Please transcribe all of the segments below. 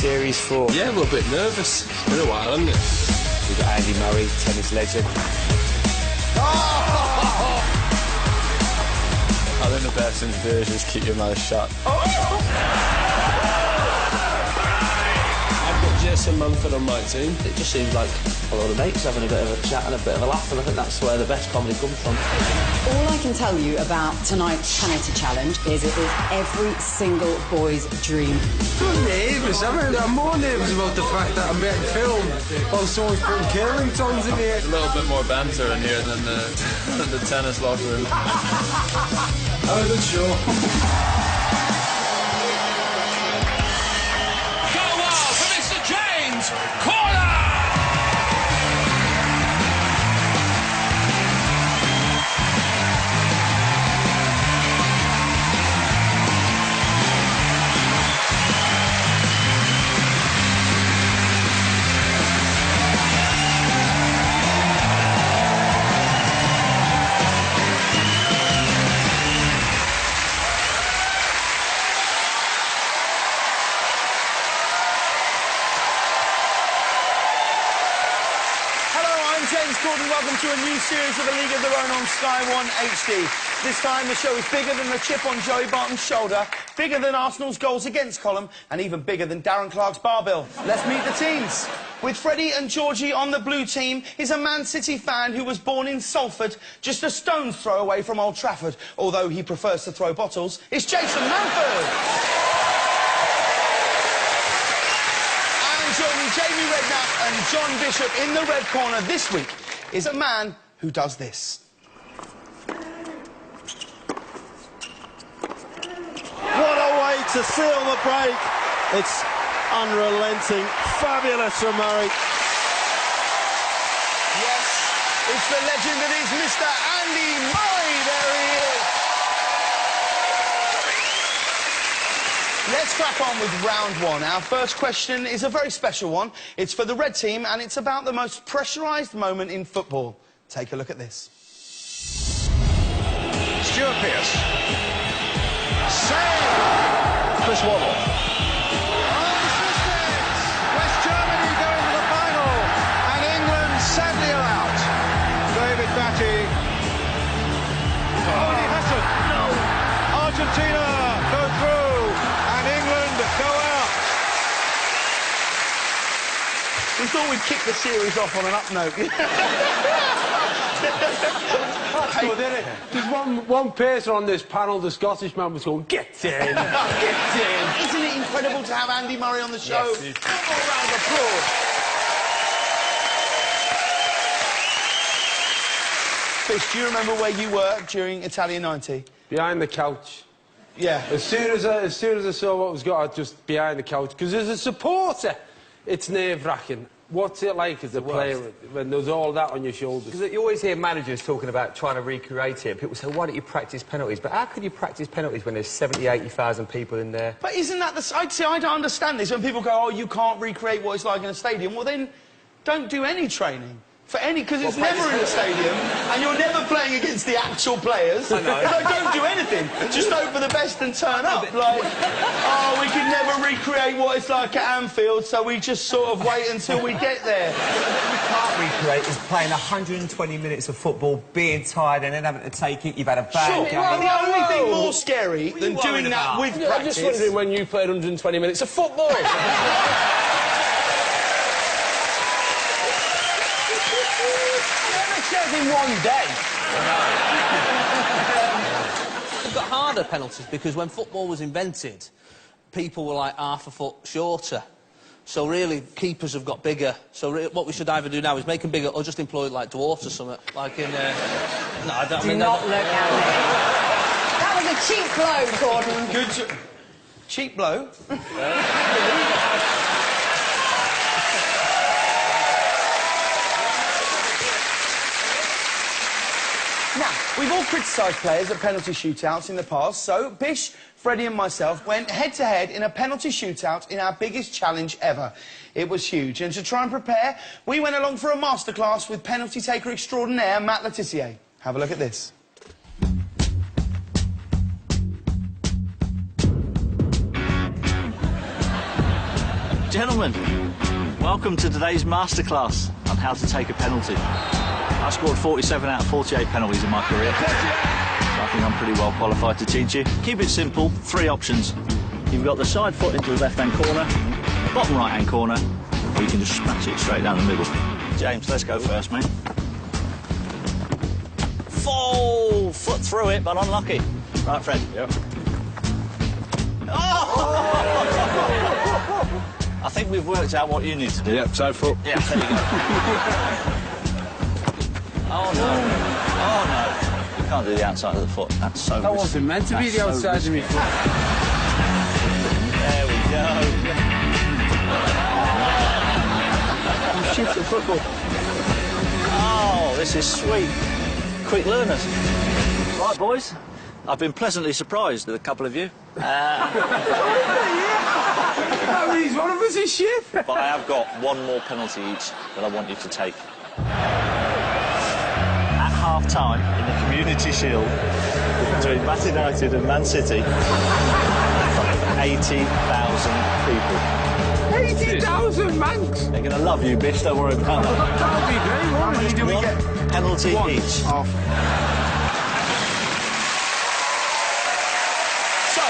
Series 4. Yeah, we're a bit nervous. It's been a while, hasn't it? We've got Andy Murray, tennis legend. Oh! I think the best thing to do is just keep your mouth shut. I've got Jason Manford on my team. It just seems like a lot of mates having a bit of a chat and a bit of a laugh, and I think that's where the best comedy comes from. All I can tell you about tonight's penalty challenge is it is every single boy's dream. I'm nervous. I'm more nervous about the fact that I'm being filmed while someone's putting curling tongs in here. A little bit more banter in here than the tennis locker room. Have a good show. Welcome to a new series of A League of Their Own on Sky 1 HD. This time the show is bigger than the chip on Joey Barton's shoulder, bigger than Arsenal's goals against column, and even bigger than Darren Clarke's bar bill. Let's meet the teams. With Freddie and Georgie on the blue team is a Man City fan who was born in Salford, just a stone's throw away from Old Trafford, although he prefers to throw bottles. It's Jason Manford. Joining Jamie Redknapp and John Bishop in the red corner this week is a man who does this. What a way to seal the break. It's unrelenting. Fabulous from Murray. Yes, it's the legend that is Mr. Andy Murray. There he is. Let's crack on with round one. Our first question is a very special one. It's for the red team, and it's about the most pressurised moment in football. Take a look at this. Stuart Pearce. Save! Chris Waddle. West Germany go into the final, and England sadly are out. David Batty. Tony Hassan. No. Argentina go through, and England go out. We thought we'd kick the series off on an up note. That's good, isn't it? There's one person on this panel, the Scottish man was going, get in, get in. Isn't it incredible to have Andy Murray on the show? Yes, one more round of applause. Fish, do you remember where you were during Italia 90? Behind the couch. Yeah. As soon as I saw what was going on, just behind the couch. Because as a supporter, it's nerve-wracking. What's it like as a player when there's all that on your shoulders? Because you always hear managers talking about trying to recreate it. People say, why don't you practice penalties? But how could you practice penalties when there's 70, 80,000 people in there? But isn't that the... I don't understand this when people go, oh, you can't recreate what it's like in a stadium. Well, then, don't do any training. For any... Because it's never in a stadium, and you're never playing against the actual players. I know. So don't do anything. Just hope for the best and turn up. Like, oh, we can never recreate what it's like at Anfield, so we just sort of wait until we get there. What you can't recreate is playing 120 minutes of football, being tired, and then having to take it. You've had a bad game. Well, the only thing more scary than doing that with practice... I'm just wondering when you played 120 minutes of football. In one day. They've got harder penalties because when football was invented, people were like half a foot shorter. So really, keepers have got bigger. So what we should either do now is make them bigger or just employ like dwarfs or something. Like in. No, I don't. Do not look at me. That was a cheap blow, Gordon. Good. Cheap blow. Now, we've all criticised players at penalty shootouts in the past, so Bish, Freddie and myself went head-to-head in a penalty shootout in our biggest challenge ever. It was huge, and to try and prepare, we went along for a masterclass with penalty taker extraordinaire Matt Le Tissier. Have a look at this. Gentlemen, welcome to today's masterclass on how to take a penalty. I scored 47 out of 48 penalties in my career, so I think I'm pretty well qualified to teach you. Keep it simple, 3 options. You've got the side foot into the left-hand corner, bottom right-hand corner, or you can just smash it straight down the middle. James, let's go first, mate. Full foot through it, but unlucky. Right, Fred? Yep. Oh! I think we've worked out what you need to do. Yep, side foot. Yeah, there you go. Oh, no. Oh, no. You can't do the outside of the foot. That's so That wasn't meant to be the outside of my foot. There we go. Shift the football. Oh, this is sweet. Quick learners. Right, boys. I've been pleasantly surprised with a couple of you. That means one of us is shit. But I have got one more penalty each that I want you to take. At half-time, in the Community Shield, between Man United and Man City, 80,000 people. 80,000 Manx. They're going to love you, Bish, don't worry about that. That would be great, wouldn't it? Do we get Penalty each. off? So,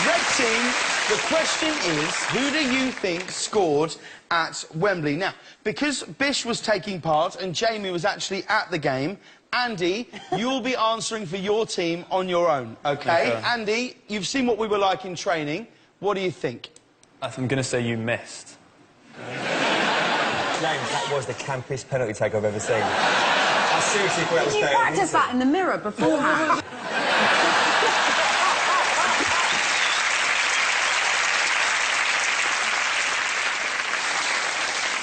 red team, the question is, who do you think scored at Wembley? Now, because Bish was taking part and Jamie was actually at the game, Andy, you'll be answering for your team on your own, OK? Andy, you've seen what we were like in training. What do you think? I'm going to say you missed. James, that was the campiest penalty take I've ever seen. I seriously thought that was You fair. practice that in the mirror beforehand.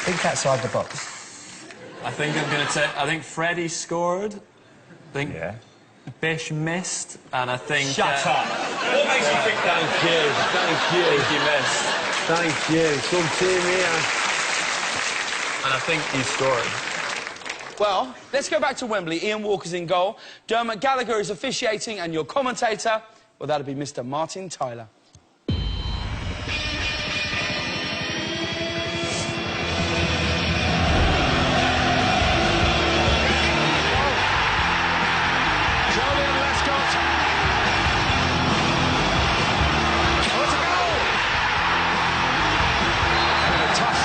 Think outside the box. I think I'm going to take... I think Freddie scored. I think Bish missed. And I think... Shut up. What makes you think that? Thank you. I think you missed. Thank you. Some team here. And I think you scored. Well, let's go back to Wembley. Ian Walker's in goal. Dermot Gallagher is officiating, and your commentator, well, that'll be Mr. Martin Tyler.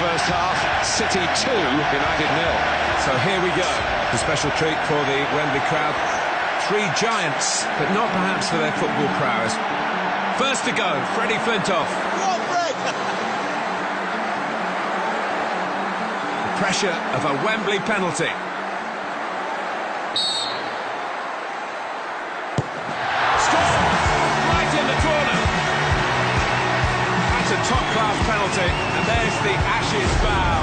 First half, City 2, United 0. So here we go. A special treat for the Wembley crowd. 3 giants, but not perhaps for their football prowess. First to go, Freddie Flintoff. The pressure of a Wembley penalty. Right in the corner. That's a top-class penalty, and there's the Ashes bow.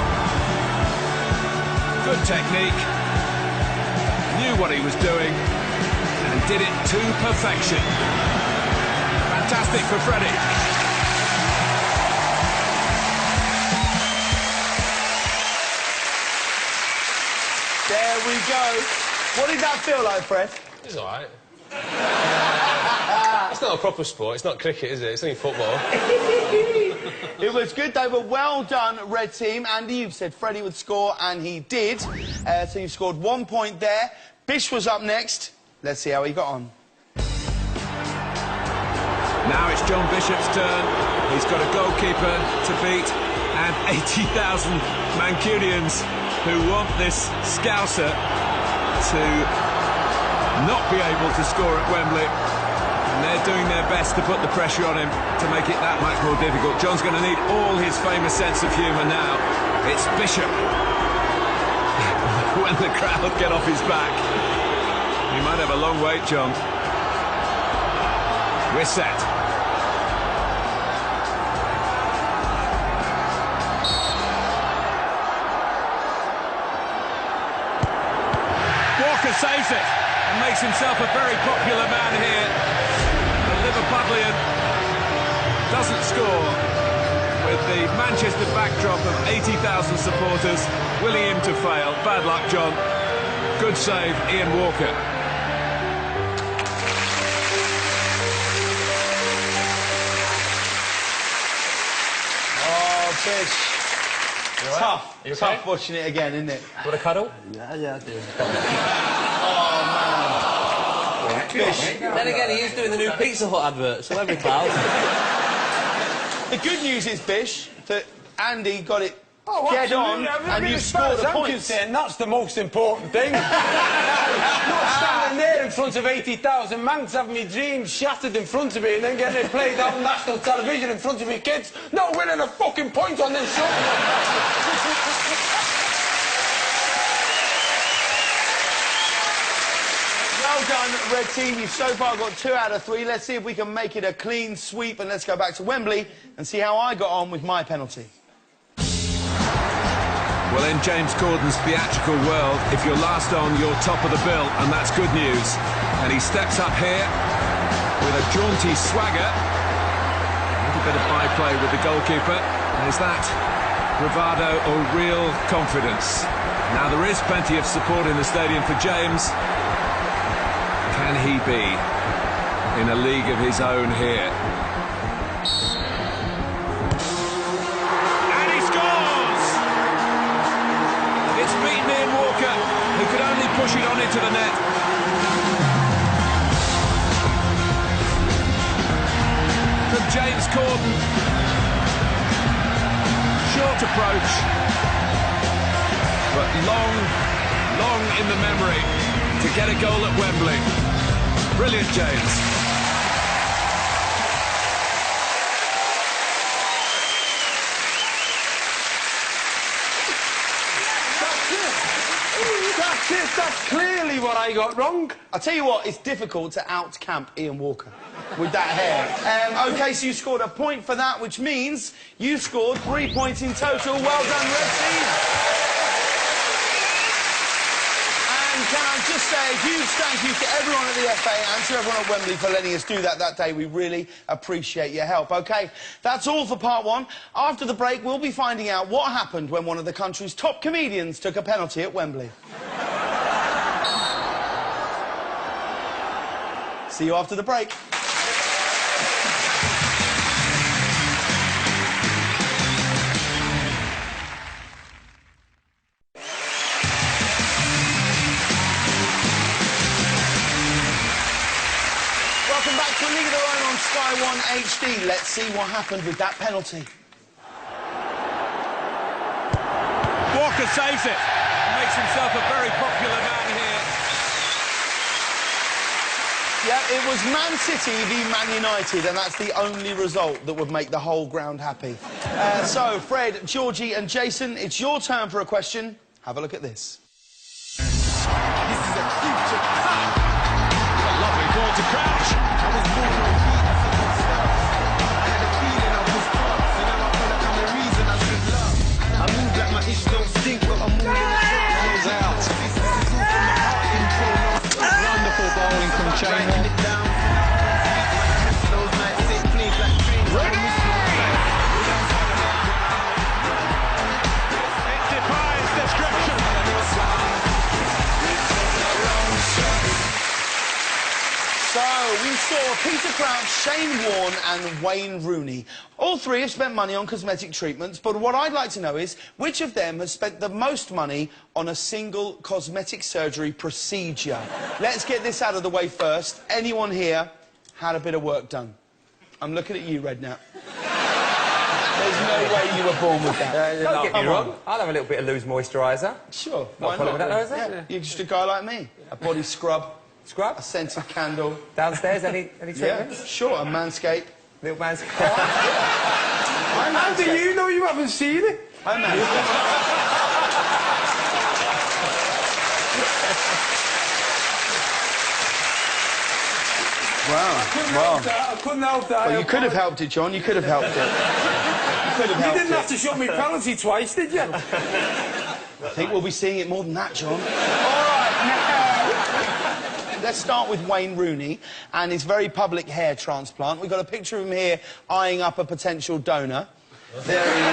Good technique, knew what he was doing, and did it to perfection. Fantastic for Freddie. There we go. What did that feel like, Fred? It's all right. It's not a proper sport. It's not cricket, is it? It's only football. It was good. They were well done, red team. Andy, you've said Freddie would score, and he did. So you've scored 1 point there. Bish was up next. Let's see how he got on. Now it's John Bishop's turn. He's got a goalkeeper to beat and 80,000 Mancunians who want this Scouser to not be able to score at Wembley. And they're doing their best to put the pressure on him to make it that much more difficult. John's going to need all his famous sense of humour now. It's Bishop. When the crowd get off his back. You might have a long wait, John. We're set. Walker saves it and makes himself a very popular man here. The Liverpudlian doesn't score with the Manchester backdrop of 80,000 supporters willing him to fail. Bad luck, John. Good save, Ian Walker. Oh, Fish. You all right? Tough. You okay? Tough watching it again, isn't it? Want a cuddle? Yeah, I do. Oh, man. Fish. Then again, he is doing the new Pizza Hut advert, so every pal. The good news is, Bish, that Andy got it Dead on, and you scored a point. That's the most important thing. Not standing there in front of 80,000 manx having my dreams shattered in front of me and then getting it played out on national television in front of me kids, not winning a fucking point on this show. Well done, Red Team. You've so far got 2 out of 3. Let's see if we can make it a clean sweep, and let's go back to Wembley and see how I got on with my penalty. Well, in James Corden's theatrical world, if you're last on, you're top of the bill, and that's good news. And he steps up here with a jaunty swagger. A little bit of byplay with the goalkeeper. And is that bravado or real confidence? Now, there is plenty of support in the stadium for James. Can he be in a league of his own here? Who could only push it on into the net. From James Corden. Short approach. But long in the memory to get a goal at Wembley. Brilliant, James. That's clearly what I got wrong. I'll tell you what, it's difficult to out-camp Ian Walker with that hair. OK, so you scored a point for that, which means you scored 3 points in total. Well done, Red Team. And can I just say a huge thank you to everyone at the FA and to everyone at Wembley for letting us do that day. We really appreciate your help. OK, that's all for part 1. After the break, we'll be finding out what happened when one of the country's top comedians took a penalty at Wembley. See you after the break. Welcome back to A League of Their Own on Sky 1 HD. Let's see what happened with that penalty. Walker saves it and makes himself a very popular man here. Yeah, it was Man City v Man United, and that's the only result that would make the whole ground happy. So, Fred, Georgie and Jason, it's your turn for a question. Have a look at this. This is a future cut. A lovely ball to Crouch. I was born on beat, I think it's stuff. I had a feeling I was tough, so now I feel like I'm the reason I should love. I move like my ish don't stink, but I'm all in the shot. Out. This is all from the heart intro. Wonderful bowling from Chainwell. It defies description. So, we saw Peter Crouch, Shane Warne and Wayne Rooney. All three have spent money on cosmetic treatments, but what I'd like to know is which of them has spent the most money on a single cosmetic surgery procedure? Let's get this out of the way first. Anyone here had a bit of work done? I'm looking at you, Redknapp. There's no way you were born with that. Don't get me wrong. I'll have a little bit of loose moisturiser. Sure. Why not? With that, though, is it? Yeah. You're just a guy like me. A body scrub. Scrub? A scented candle. Downstairs, any treatments? Yeah, sure, a Manscaped. Little Manscaped. How do you know you haven't seen it? I'm Wow. I couldn't help that. Well, you could have helped it, John. You could have helped it. You could have helped it. You didn't have to shot me penalty twice, did you? I think we'll be seeing it more than that, John. All right, now, let's start with Wayne Rooney and his very public hair transplant. We've got a picture of him here eyeing up a potential donor. There he is, there.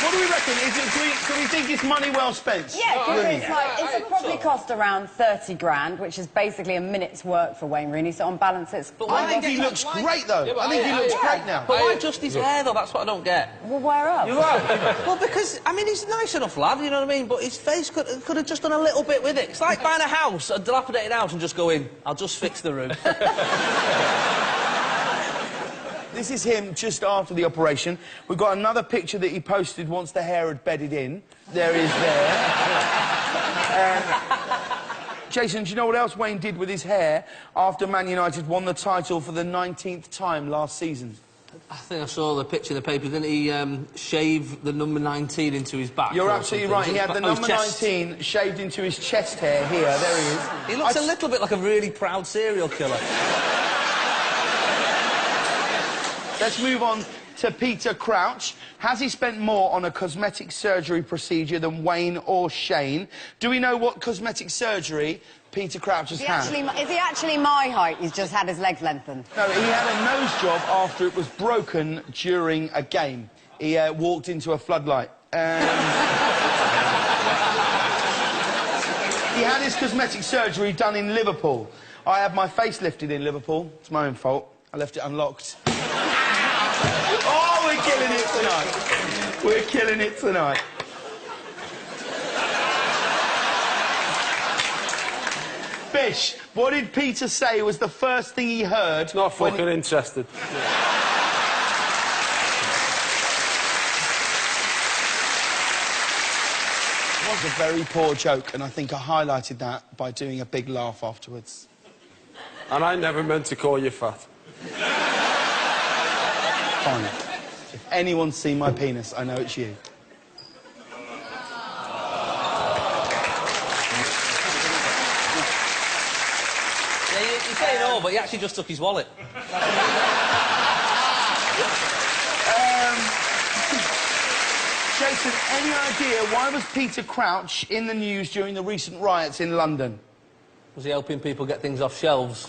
What do we reckon Jason, do we think it's money well spent? Yeah, because Rooney? it's probably cost around 30 grand, which is basically a minute's work for Wayne Rooney, so on balance it's... But I think he looks great, though. I think he looks great now. But why just his hair, though? That's what I don't get. Well, where else? Well, because, I mean, he's a nice enough lad, you know what I mean? But his face could have just done a little bit with it. It's like buying a house, a dilapidated house, and just going, I'll just fix the roof. This is him just after the operation. We've got another picture that he posted once the hair had bedded in. There is there. Jason, do you know what else Wayne did with his hair after Man United won the title for the 19th time last season? I think I saw the picture in the paper. Didn't he shave the number 19 into his back? You're absolutely right. He had the number 19 shaved into his chest hair here. There he is. He looks a little bit like a really proud serial killer. Let's move on to Peter Crouch. Has he spent more on a cosmetic surgery procedure than Wayne or Shane? Do we know what cosmetic surgery Peter Crouch has had? Is he actually my height? He's just had his legs lengthened. No, he had a nose job after it was broken during a game. He walked into a floodlight. He had his cosmetic surgery done in Liverpool. I had my face lifted in Liverpool. It's my own fault. I left it unlocked. Oh, we're killing it tonight. We're killing it tonight. Bish, what did Peter say was the first thing he heard? Not fucking interested. It was a very poor joke, and I think I highlighted that by doing a big laugh afterwards. And I never meant to call you fat. Fine. If anyone's seen my penis, I know it's you. Yeah, you're saying all, but he actually just took his wallet. Jason, any idea why was Peter Crouch in the news during the recent riots in London? Was he helping people get things off shelves?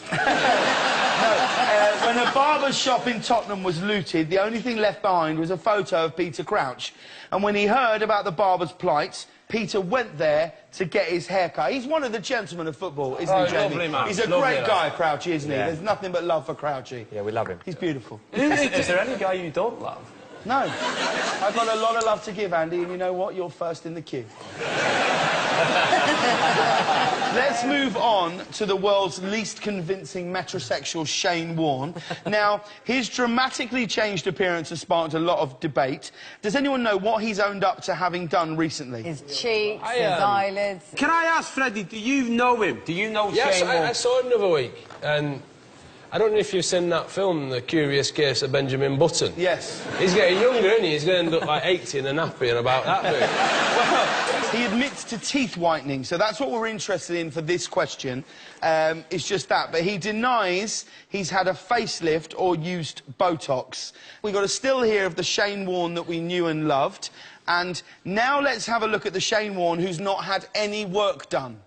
When a barber's shop in Tottenham was looted, the only thing left behind was a photo of Peter Crouch. And when he heard about the barber's plight, Peter went there to get his haircut. He's one of the gentlemen of football, isn't he, Jamie? Lovely man. He's a great guy, Crouchy, isn't he? There's nothing but love for Crouchy. Yeah, we love him. He's beautiful. Is there any guy you don't love? No. I've got a lot of love to give, Andy, and you know what? You're first in the queue. Let's move on to the world's least convincing metrosexual, Shane Warne. Now, his dramatically changed appearance has sparked a lot of debate. Does anyone know what he's owned up to having done recently? His cheeks, his eyelids... Can I ask, Freddie, do you know him? Do you know Yes, Shane Warne? I saw him the other week, and I don't know if you've seen that film, The Curious Case of Benjamin Button. Yes. He's getting younger, isn't he? He's going to end up like 80 in a nappy and about that big. Well, he admits to teeth whitening, so that's what we're interested in for this question. It's just that, but he denies he's had a facelift or used Botox. We've got a still here of the Shane Warne that we knew and loved, and now let's have a look at the Shane Warne who's not had any work done.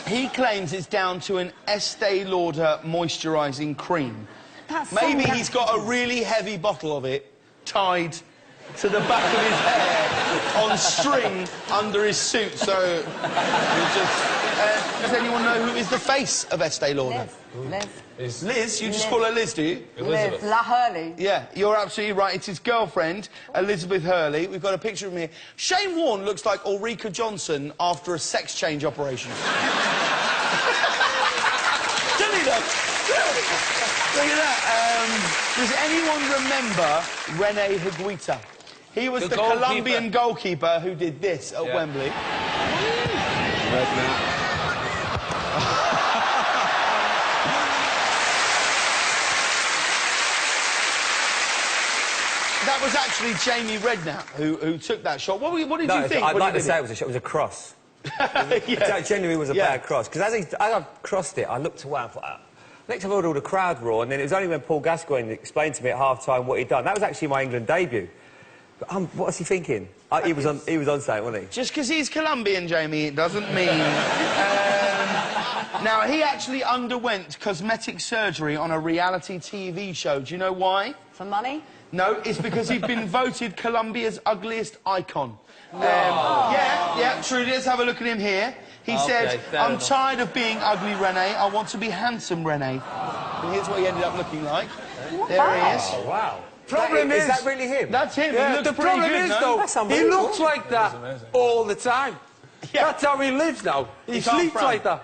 He claims it's down to an Estee Lauder moisturising cream. Maybe he's got a really heavy bottle of it tied to the back of his hair on string under his suit, so... does anyone know who is the face of Estee Lauder? Liz. Liz? You just call her Liz, do you? Liz. La Hurley. Yeah, you're absolutely right. It's his girlfriend, Elizabeth Hurley. We've got a picture of him here. Shane Warne looks like Ulrika Johnson after a sex change operation. Doesn't he, though? Look at that. Does anyone remember René Higuita? He was the Colombian goalkeeper who did this at Wembley. That was actually Jamie Redknapp who took that shot. What did you think? I'd like to say it was a cross. It genuinely was a bad cross. Because as I crossed it, I looked away and thought, next time I all the crowd roar, and then it was only when Paul Gascoigne explained to me at half-time what he'd done. That was actually my England debut. But what was he thinking? He was on something, wasn't he? Just because he's Colombian, Jamie, it doesn't mean... Now, he actually underwent cosmetic surgery on a reality TV show. Do you know why? For money? No, it's because he'd been voted Colombia's ugliest icon. Yeah, truly. Let's have a look at him here. He said, I'm tired of being ugly, Rene. I want to be handsome, Rene. And here's what he ended up looking like. There he is. Oh, wow. Problem is that really him? That's him. Yeah, he looks the pretty problem good, is, no? though, That's he unbelievable. looks like that all the time. Yeah. That's how he lives now. He can't sleeps frown. like that.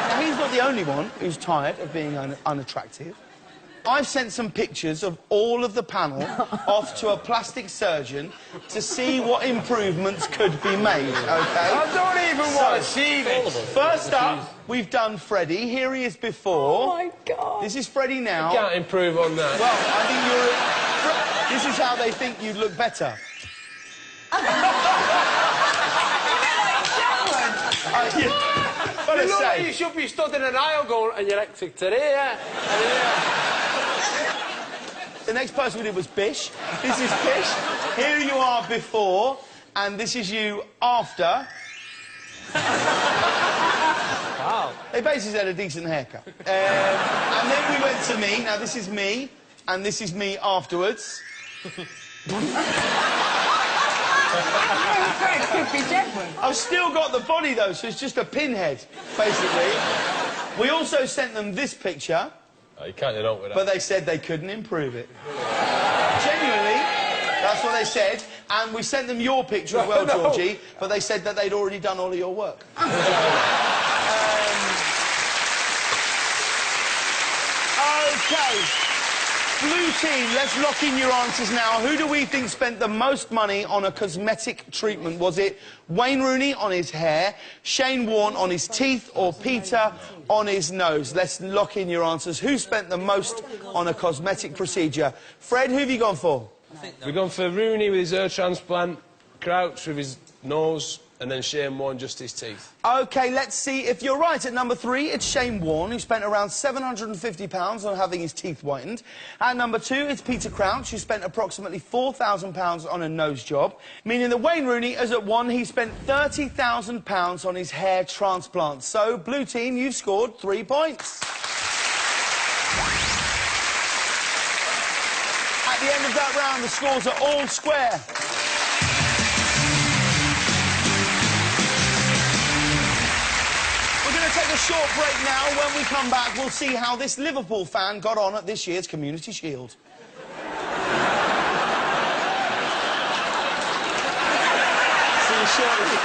Now, he's not the only one who's tired of being unattractive. I've sent some pictures of all of the panel off to a plastic surgeon to see what improvements could be made, OK? I don't even want to see this. First up, we've done Freddie. Here he is before. Oh, my God. This is Freddie now. Can't improve on that. Well, I think this is how they think you'd look better. You look like you should be stood in an aisle going, and you're electric today, The next person we did was Bish. This is Bish. Here you are before, and this is you after. Wow. They basically had a decent haircut. And then we went to me. Now, this is me, and this is me afterwards. I've still got the body, though, so it's just a pinhead, basically. We also sent them this picture. Oh, you can't get on with that. But they said they couldn't improve it. Genuinely, that's what they said. And we sent them your picture as well, Georgie, but they said that they'd already done all of your work. OK. Blue team, let's lock in your answers now. Who do we think spent the most money on a cosmetic treatment? Was it Wayne Rooney on his hair, Shane Warne on his teeth, or Peter on his nose? Let's lock in your answers. Who spent the most on a cosmetic procedure? Fred, who have you gone for? We've gone for Rooney with his hair transplant, Crouch with his nose, and then Shane Warne just his teeth. OK, let's see if you're right. At number 3, it's Shane Warne, who spent around £750 on having his teeth whitened. At number 2, it's Peter Crouch, who spent approximately £4,000 on a nose job, meaning that Wayne Rooney is at 1. He spent £30,000 on his hair transplant. So, blue team, you've scored 3 points. At the end of that round, the scores are all square. Take a short break now. When we come back, we'll see how this Liverpool fan got on at this year's Community Shield. See you shortly.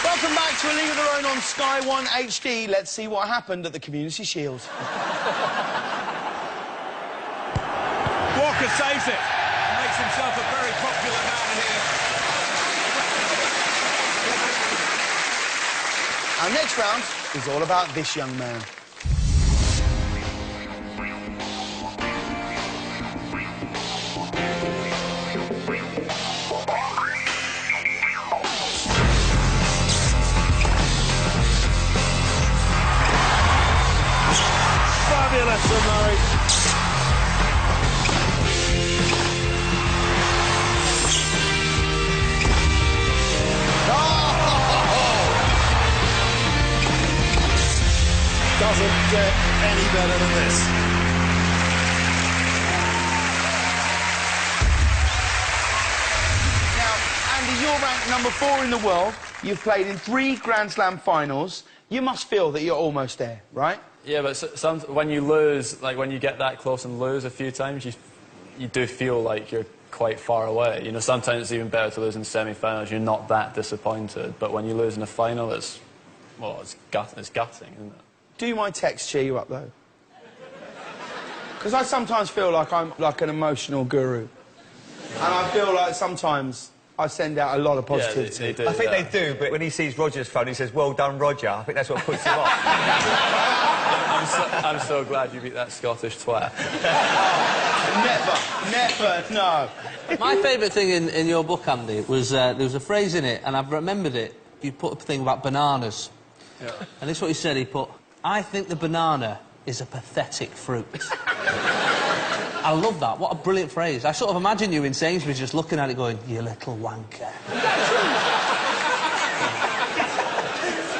Welcome back to A League of Their Own on Sky 1 HD. Let's see what happened at the Community Shield. Walker saves it. Makes himself a very popular man here. Our next round is all about this young man. Fabulous from Murray. Doesn't get any better than this. Now, Andy, you're ranked number 4 in the world. You've played in 3 Grand Slam finals. You must feel that you're almost there, right? Yeah, but when you lose, like when you get that close and lose a few times, you do feel like you're quite far away. You know, sometimes it's even better to lose in semi-finals. You're not that disappointed, but when you lose in a final, it's gutting, isn't it? Do my texts cheer you up, though? Because I sometimes feel like I'm like an emotional guru. And I feel like sometimes I send out a lot of positivity. Yeah, they do, I think they do, but when he sees Roger's phone, he says, "Well done, Roger." I think that's what puts him off. I'm so glad you beat that Scottish twat. Never, no. My favourite thing in your book, Andy, was there was a phrase in it, and I've remembered it. You put a thing about bananas. Yeah. And this is what he said. He put, "I think the banana is a pathetic fruit." I love that. What a brilliant phrase. I sort of imagine you in Sainsbury's just looking at it going, you little wanker.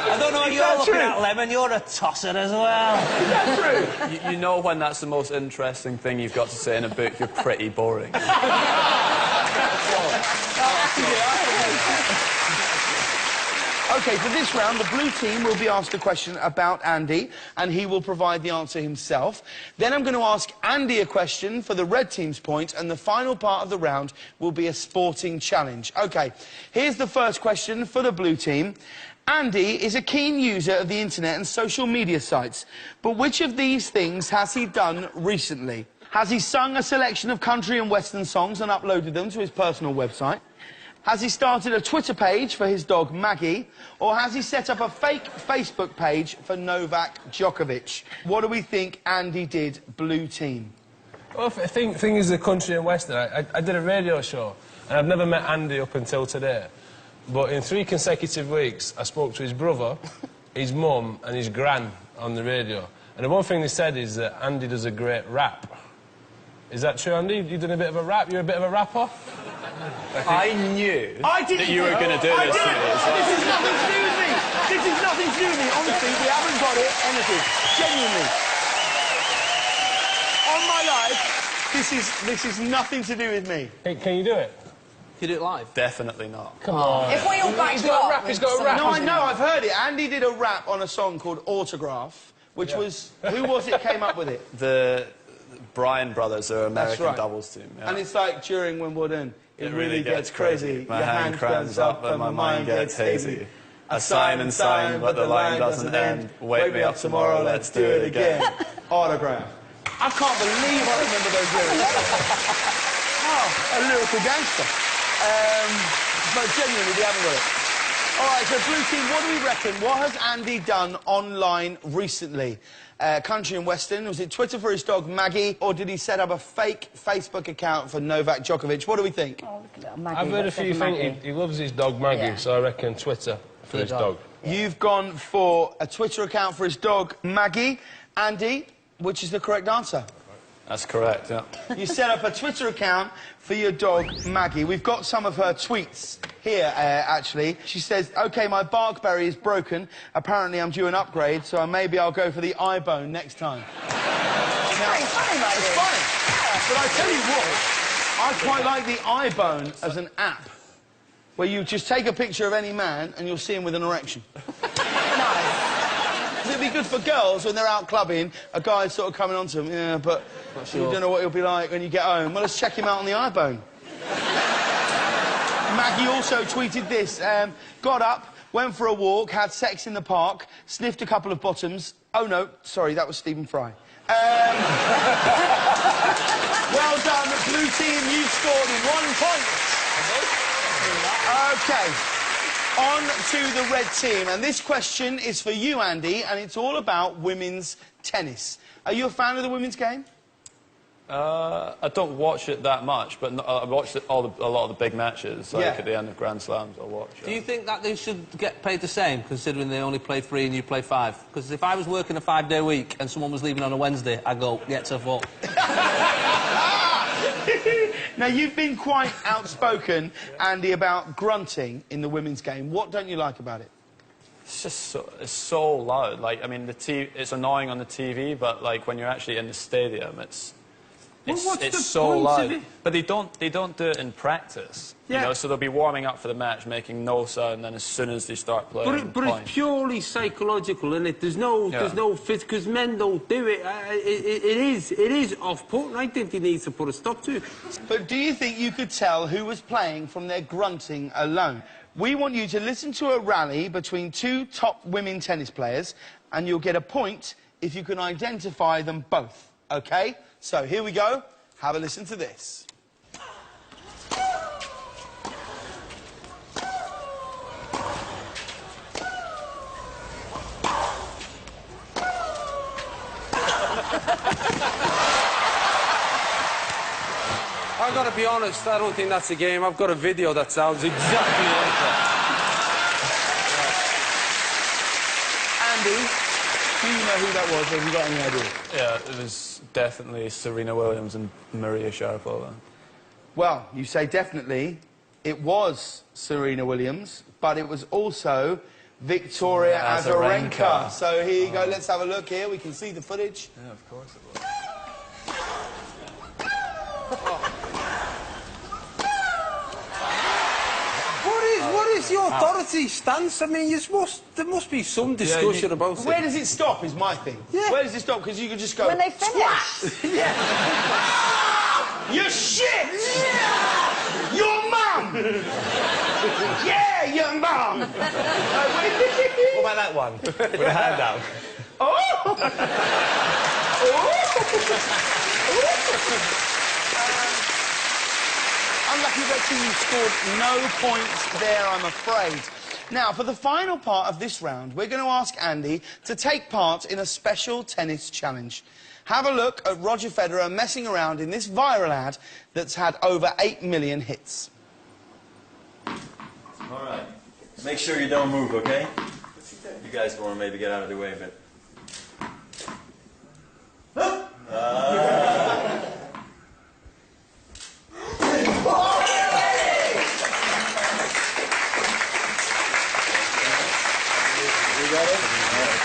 I don't know if you're looking at Lemon, you're a tosser as well. Is that true? You know when that's the most interesting thing you've got to say in a book, you're pretty boring. OK, for this round, the blue team will be asked a question about Andy, and he will provide the answer himself. Then I'm going to ask Andy a question for the red team's point, and the final part of the round will be a sporting challenge. OK, here's the first question for the blue team. Andy is a keen user of the internet and social media sites, but which of these things has he done recently? Has he sung a selection of country and western songs and uploaded them to his personal website? Has he started a Twitter page for his dog Maggie? Or has he set up a fake Facebook page for Novak Djokovic? What do we think Andy did, blue team? Well, the thing is the country and western. I did a radio show, and I've never met Andy up until today. But in 3 consecutive weeks, I spoke to his brother, his mum and his gran on the radio. And the one thing they said is that Andy does a great rap. Is that true, Andy? You done a bit of a rap? You're a bit of a rapper? I knew that you were going to do this to me. This is nothing to do with me. This is nothing to do with me. Honestly, we haven't got it. Anything. Genuinely. On my life, this is nothing to do with me. Hey, can you do it? Can you do it live? Definitely not. Come on. If we all back He's you got a up rap. He's got a with rap. No, I know. I've heard it. Andy did a rap on a song called Autograph, which was... Who was it came up with it? The Bryan brothers are an American right. doubles team. Yeah. And it's like during Wimbledon. It really gets crazy. My hand cramps up and my mind gets hazy. I sign and sign, but the line doesn't end. Wake me up tomorrow, let's do it again. Autograph. I can't believe I remember those lyrics. Oh, a lyrical gangster. But genuinely, we haven't got it. All right, so blue team, what do we reckon? What has Andy done online recently? Country and western? Was it Twitter for his dog Maggie, or did he set up a fake Facebook account for Novak Djokovic? What do we think? Oh, look at that, Maggie. I've heard a few things. He loves his dog Maggie, so I reckon Twitter for his dog. Yeah. You've gone for a Twitter account for his dog Maggie. Andy, which is the correct answer? That's correct, yeah. You set up a Twitter account for your dog Maggie. We've got some of her tweets here, actually. She says, OK, my Barkberry is broken. Apparently I'm due an upgrade, so maybe I'll go for the iBone next time. Now, It's funny, Maggie. it's funny. But I tell you what, I quite like the iBone as an app, where you just take a picture of any man and you'll see him with an erection. Nice. It'd be good for girls when they're out clubbing, a guy's sort of coming on to them, yeah, but you don't know what he'll be like when you get home. Well, let's check him out on the iBone. Maggie also tweeted this, got up, went for a walk, had sex in the park, sniffed a couple of bottoms. Oh, no, sorry, that was Stephen Fry. Well done, blue team, you scored 1 point. OK. On to the red team, and this question is for you, Andy, and it's all about women's tennis. Are you a fan of the women's game? I don't watch it that much, but I watch a lot of the big matches, like Yeah. at the end of Grand Slams, I'll watch it. Do you think that they should get paid the same, considering they only play 3 and you play 5? Because if I was working a 5-day week and someone was leaving on a Wednesday, I'd go, get to fuck. Now, you've been quite outspoken, Andy, about grunting in the women's game. What don't you like about it? It's just it's so loud. Like, I mean, it's annoying on the TV, but like when you're actually in the stadium, it's so loud. But they don't do it in practice. Yeah. You know, so they'll be warming up for the match, making no sound, and then as soon as they start playing, But it's purely psychological, isn't it? There's no fit, because men don't do it. It is off-putting. I think they need to put a stop to it. But do you think you could tell who was playing from their grunting alone? We want you to listen to a rally between 2 top women tennis players, and you'll get a point if you can identify them both, OK? So, here we go. Have a listen to this. I've got to be honest, I don't think that's a game. I've got a video that sounds exactly like that. Andy, do you know who that was? Have you got any idea? Yeah, it was definitely Serena Williams and Maria Sharapova. Well, you say definitely. It was Serena Williams, but it was also Victoria Azarenka. So here you go. Let's have a look here. We can see the footage. Yeah, of course it was. What is your authority stance? I mean, there must be some discussion about it. Where does it stop is my thing. Yeah. Where does it stop? Because you could just go... When they finish. Yeah. You shit! Yeah. Your mum! Yeah, your mum! What about that one? With a hand up. Oh! Unlucky red team, you scored no points there, I'm afraid. Now, for the final part of this round, we're going to ask Andy to take part in a special tennis challenge. Have a look at Roger Federer messing around in this viral ad that's had over 8 million hits. All right. Make sure you don't move, okay? You guys want to maybe get out of the way a bit. You got it?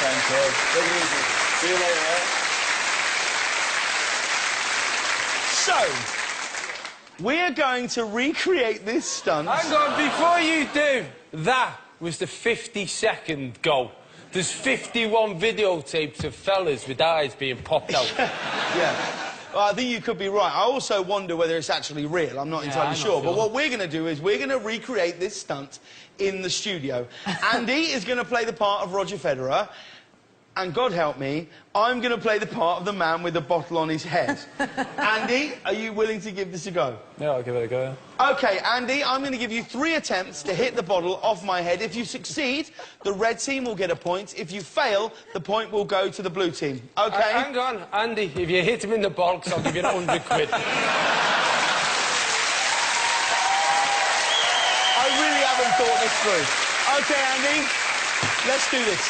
Thanks, Ed. Take it easy. See you later, Ed. So, we're going to recreate this stunt. Hang on, before you do, that was the 52nd goal. There's 51 videotapes of fellas with eyes being popped out. Yeah. Well, I think you could be right. I also wonder whether it's actually real. I'm not entirely sure. But what we're going to do is we're going to recreate this stunt in the studio. Andy is going to play the part of Roger Federer. And God help me, I'm going to play the part of the man with the bottle on his head. Andy, are you willing to give this a go? Yeah, I'll give it a go. OK, Andy, I'm going to give you 3 attempts to hit the bottle off my head. If you succeed, the red team will get a point. If you fail, the point will go to the blue team. OK? Hang on, Andy, if you hit him in the bollocks, I'll give you 100 quid. I really haven't thought this through. OK, Andy, let's do this.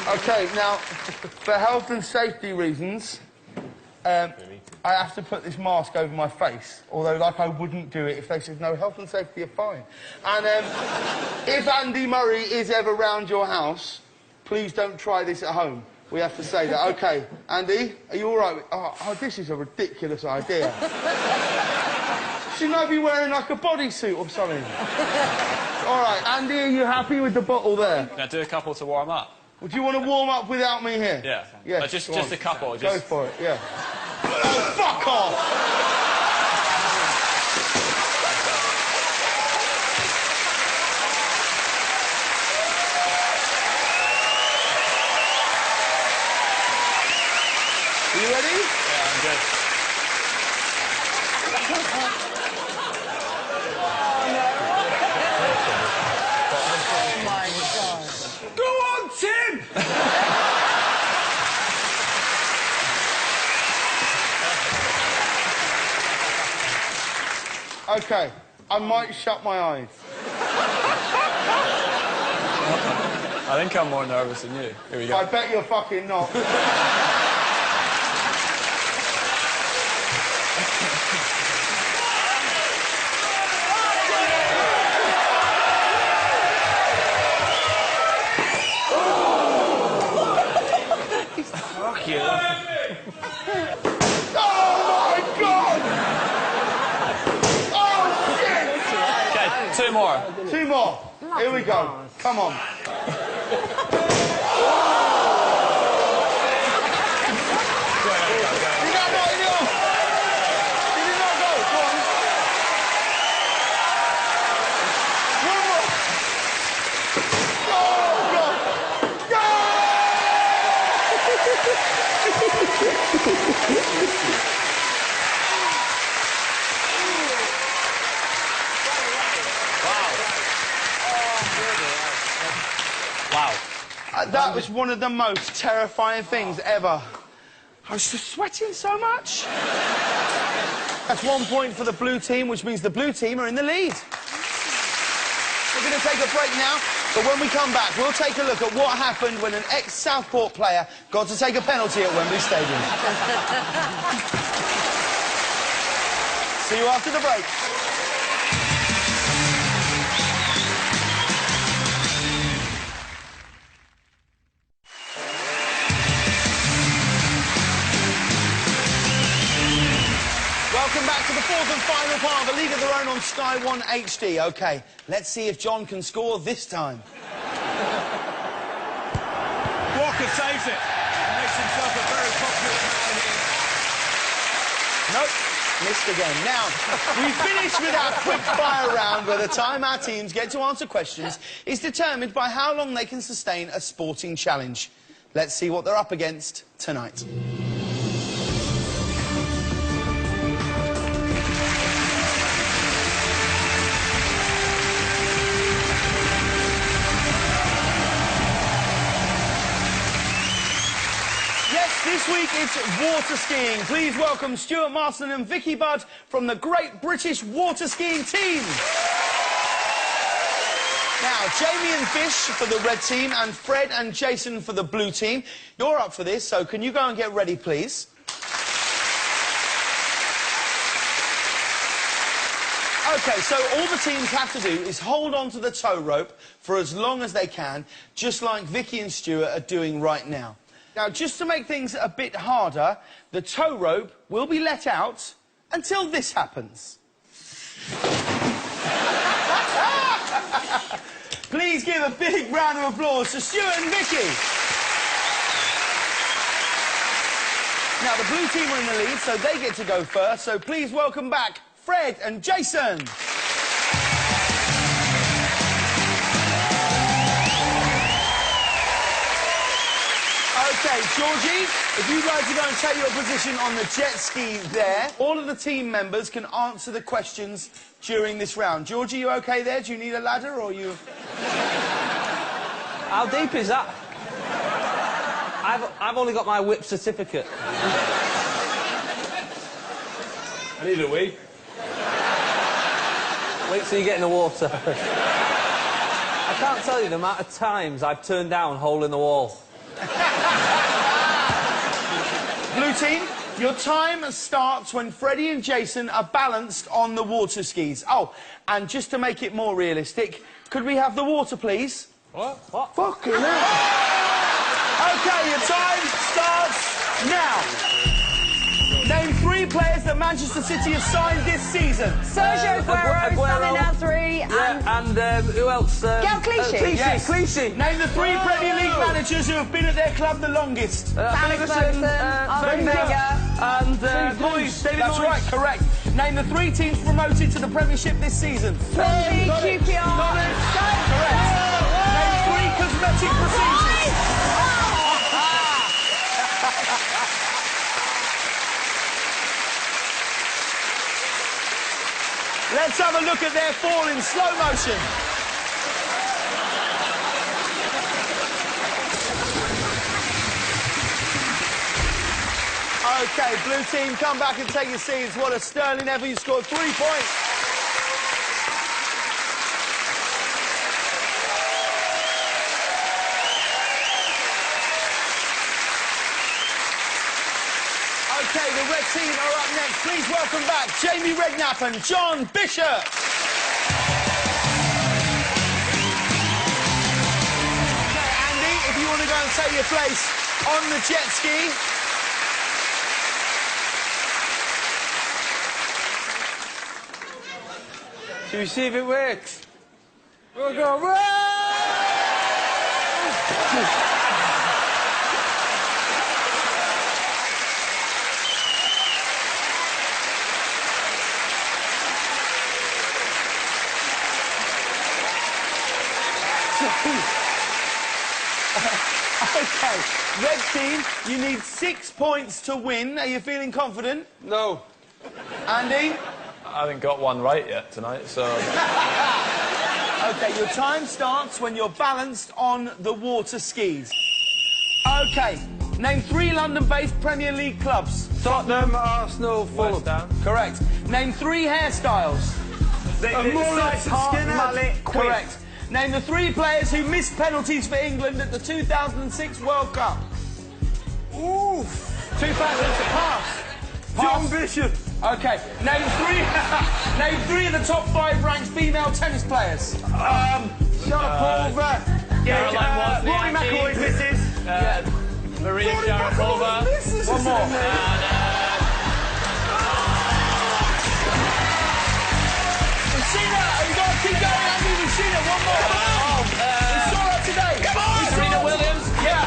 OK, now, for health and safety reasons, I have to put this mask over my face. Although, like, I wouldn't do it if they said, no, health and safety are fine. And if Andy Murray is ever round your house, please don't try this at home. We have to say that. OK, Andy, are you all right? Oh, this is a ridiculous idea. Shouldn't I be wearing, like, a bodysuit or something? All right, Andy, are you happy with the bottle there? Can I do a couple to warm up? Would you want to warm up without me here? Yeah. Yeah. Just a couple. Go for it, yeah. Oh, fuck off! Are you ready? Yeah, I'm good. Go on, Tim! OK, I might shut my eyes. I think I'm more nervous than you. Here we go. I bet you're fucking not. Fuck you. Oh, my God! Oh, shit! OK, 2 more. 2 more. Here we go. Come on. Wow. That was one of the most terrifying things ever. I was just sweating so much. That's 1 point for the blue team, which means the blue team are in the lead. We're going to take a break now, but when we come back, we'll take a look at what happened when an ex-Southport player got to take a penalty at Wembley Stadium. See you after the break. Welcome back to the fourth and final part of A League of Their Own on Sky One HD. OK, let's see if John can score this time. Walker saves it and makes himself a very popular man here. Nope, missed again. Now, we finished with our quick-fire round where the time our teams get to answer questions is determined by how long they can sustain a sporting challenge. Let's see what they're up against tonight. This week it's water skiing. Please welcome Stuart Marston and Vicky Budd from the Great British Water Skiing Team. Now, Jamie and Fish for the red team and Fred and Jason for the blue team. You're up for this, so can you go and get ready, please? OK, so all the teams have to do is hold on to the tow rope for as long as they can, just like Vicky and Stuart are doing right now. Now, just to make things a bit harder, the tow rope will be let out until this happens. Please give a big round of applause to Stuart and Vicky. Now, the blue team are in the lead, so they get to go first, so please welcome back Fred and Jason. OK, Georgie, if you'd like to go and take your position on the jet ski there, all of the team members can answer the questions during this round. Georgie, you OK there? Do you need a ladder, or you... How deep is that? I've only got my whip certificate. I need a wee. Wait till you get in the water. I can't tell you the amount of times I've turned down hole in the wall. Blue team, your time starts when Freddie and Jason are balanced on the water skis. Oh, and just to make it more realistic, could we have the water, please? What? Fucking hell. OK, your time starts now. Name 3 players that Manchester City have signed this season. Sergio Aguero, Sally Nasri, and who else? Gael Clichy. Yes. Clichy. Name the 3 Premier League managers who have been at their club the longest. Alex Ferguson, Arsene Wenger, and Moyes. That's right, correct. Name the 3 teams promoted to the Premiership this season. Swansea, QPR, Correct. Name 3 cosmetic procedures. Let's have a look at their fall in slow motion. OK, blue team, come back and take your seats. What a sterling effort. You scored 3 points. OK, the red team are up next. Please welcome back Jamie Redknapp and John Bishop. OK, Andy, if you want to go and take your place on the jet ski. Should we see if it works? We'll go. OK, red team, you need 6 points to win. Are you feeling confident? No. Andy? I haven't got one right yet tonight, so... OK, your time starts when you're balanced on the water skis. OK, name 3 London-based Premier League clubs. Tottenham, Arsenal, Fulham. Correct. Name 3 hairstyles. A mullet, skinhead. Mullet, correct. Name the 3 players who missed penalties for England at the 2006 World Cup. Ooh. 2006, pass. John Bishop. OK, name 3 of the top 5 ranked female tennis players. Sharapova. Caroline Rory McIlroy misses. Maria Sharapova. One more. Sheena, you got to keep going, Andy, with Sheena. One more. We saw her today. Come on. Serena Williams. Yeah.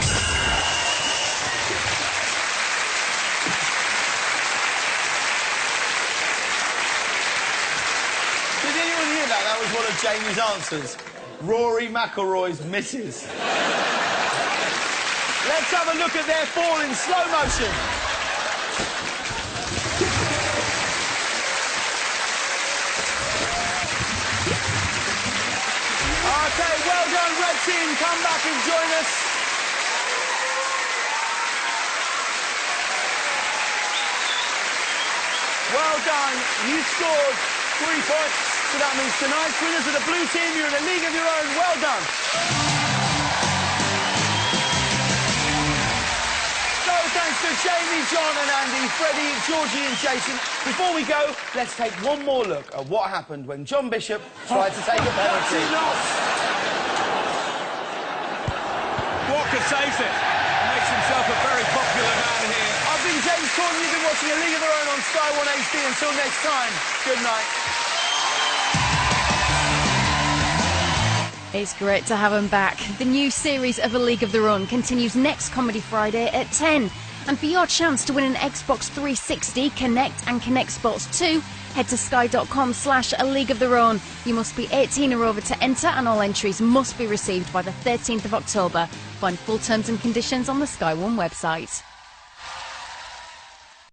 Did anyone hear that? That was one of Jamie's answers. Rory McIlroy's misses. Let's have a look at their fall in slow motion. OK, well done, Red Team. Come back and join us. Well done. You scored 3 points. So that means tonight's winners are the blue team. You're in a league of your own. Well done. So thanks to Jamie, John and Andy, Freddie, Georgie and Jason. Before we go, let's take one more look at what happened when John Bishop tried to take a penalty. Walker saves it. Makes himself a very popular man here. I've been James Corden. You've been watching A League of Their Own on Sky 1 HD. Until next time, good night. It's great to have him back. The new series of A League of Their Own continues next Comedy Friday at 10. And for your chance to win an Xbox 360, Kinect and Kinect Sports 2, head to sky.com/A League of Their Own. You must be 18 or over to enter, and all entries must be received by the 13th of October. Find full terms and conditions on the Sky One website.